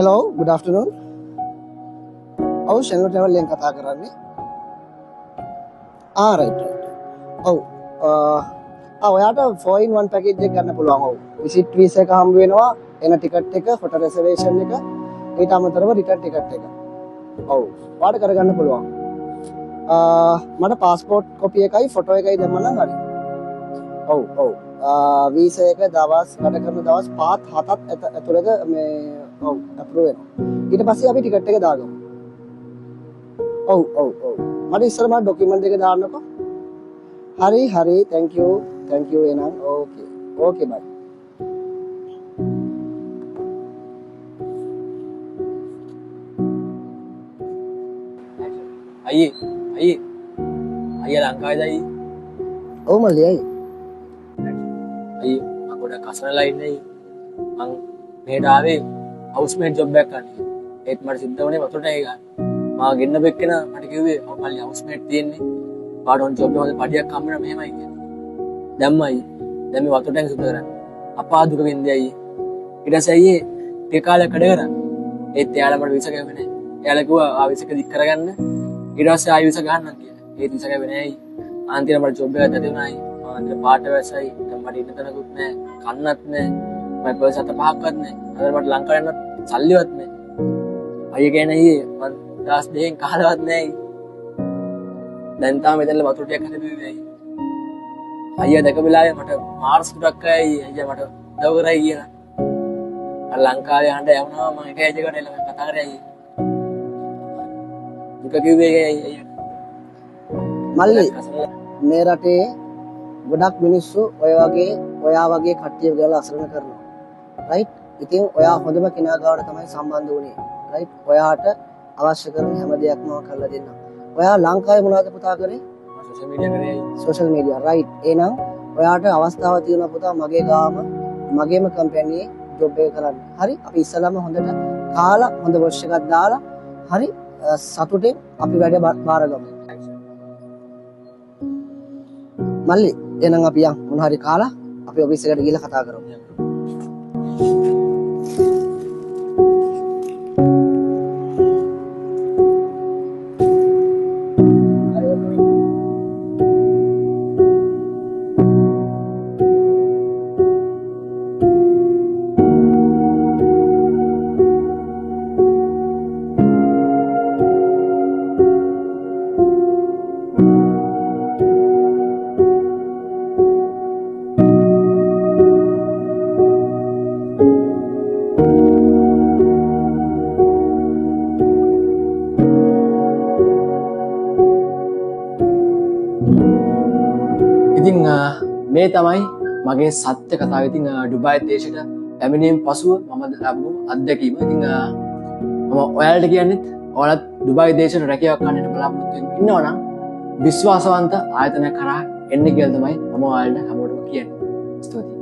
Hello, good afternoon. ඔව් ෂෙනෝ travel එකෙන් කතා කරන්නේ. right. ඔව්. ඔයාට 4-in-1 පැකේජ් එක ගන්න පුළුවන්. ඔව්. විසිට් වීසා එක හම්බ වෙනවා, එන ටිකට් එක, ෆොටෝ රිසර්වේෂන් එක, ඊට අමතරව රිටර්න් ටිකට් එක. ඔව්. ඔයාට කරගන්න පුළුවන්. මට පාස්පෝර්ට් කොපි එකයි ෆොටෝ එකයි දෙන්න හරි. ඔව්. වීසා එක දවස් වැඩ කරන දවස් 5-7ක් ඇතුළත මේ අප්‍රූව් වෙනවා. ඊට පස්සේ අපි ටිකට් එක දාගමු. ඔව්. මට ඉස්සර මට ડોකියුමන්ට් එක දාන්නකෝ. හරි thank you එහෙනම් okay bye. අයියා ලංකාවේද අයියේ? ඔව් මල්ලි අයියේ. අයියේ මම ගොඩක් අසරණලා ඉන්නේ. මං මෙහෙට ආවේ හවුස්මේට් ජොබ් එකක් ගන්න. ඒත් මට සිද්ධ වුණේ වතුරට ඒ ගන්න. මම ගෙන්න බෙක්කන මට කිව්වේ මල්ලි හවුස්මේට් තියෙන්නේ. පාඩ ඔන් ජොබ් එකේ පඩියක් හම්බ වෙනවා මෙහෙමයි කියන්නේ. දැම්මයි. දැන් මේ වතුරට සුද්ධ කරන්නේ. අපා දුක වෙන්නේ අයියේ. ඊට පස්සේ අයියේ ටික කාලයක් වැඩ කරා. ඒත් එයාලා මට විසා ගෑවේ නැහැ. එයාලා කිව්වා ආ විසක දික් කරගන්න. ඊට පස්සේ ආයෙ විසා ගන්නම් කියලා. ඒත් විසා ගෑවේ නැහැ. ආන්තිර මට ජොබ් එකක් නැති වුණායි. ආන්තිර පාට වැසයි. දැන් මට ඉන්න තැනකුත් නැහැ. කන්නත් නැහැ. මම පර්ස් 7-5ක්වත් නැහැ. අද මට ලංකාවේ යන්න සල්ලිවත් නැහැ. අයියා කියන්නේ අයියේ මං දවස් දෙකෙන් කහලවත් නැහැ. දැන් තාම මෙතන වතුර ටිකක් හදපුවේ අයියේ. අයියා දැක වෙලාවේ මට මාර්ස් ටුක් එකයි අයියා මට උදව් කරයි කියලා. අර ලංකාවේ යන්න යවනවා මම එක ඇජකට එලා කතා කරේ අයියේ. දුක කිව්වේ අයියා. මල්ලි මේ රටේ ගොඩක් මිනිස්සු ඔයා වගේ කට්ටිය ගාලා අසරණ කරනවා. රයිට්? ඉතින් ඔයා හොඳම කෙනා ගාවට තමයි සම්බන්ධ වුණේ. රයිට්? ඔයාට අවශ්‍ය කරන හැම දෙයක්ම කරලා දෙන්න. ඔයා ලංකාවේ මොනවද පුතා කරේ? සෝෂල් මීඩියා කරේ අයියේ. Social media. රයිට්. එහෙනම් ඔයාට අවස්ථාවක් තියෙනවා පුතා මගේ ගාම මගේම කම්පැනියේ ජොබ් එක කරන්න. හරි? අපි ඉස්සලම හොඳට කාලා හොඳ වොෂ් එකක් දාලා හරි සතුටින් අපි වැඩ බාරගමු. මල්ලි එහෙනම් අපි යන් මොන හරි කාලා අපි ඔෆිස් එකට ගිහලා කතා කරමු. ඉතින් මේ තමයි මගේ සත්‍ය කතාව. ඉතින් ඩුබායි දේශයට පැමිණීම පසුව මම ලැබුණු අත්දැකීම. ඉතින් මම ඔයාලට කියන්නෙත් ඔයාලත් ඩුබායි දේශයට රැකියාවක් ගන්න බලාපොරොත්තු ඉන්නවා නම් විශ්වාසවන්ත ආයතන කරා එන්න කියලා තමයි මම ඔයාලට හැමෝටම කියන්නේ. ස්තුතියි.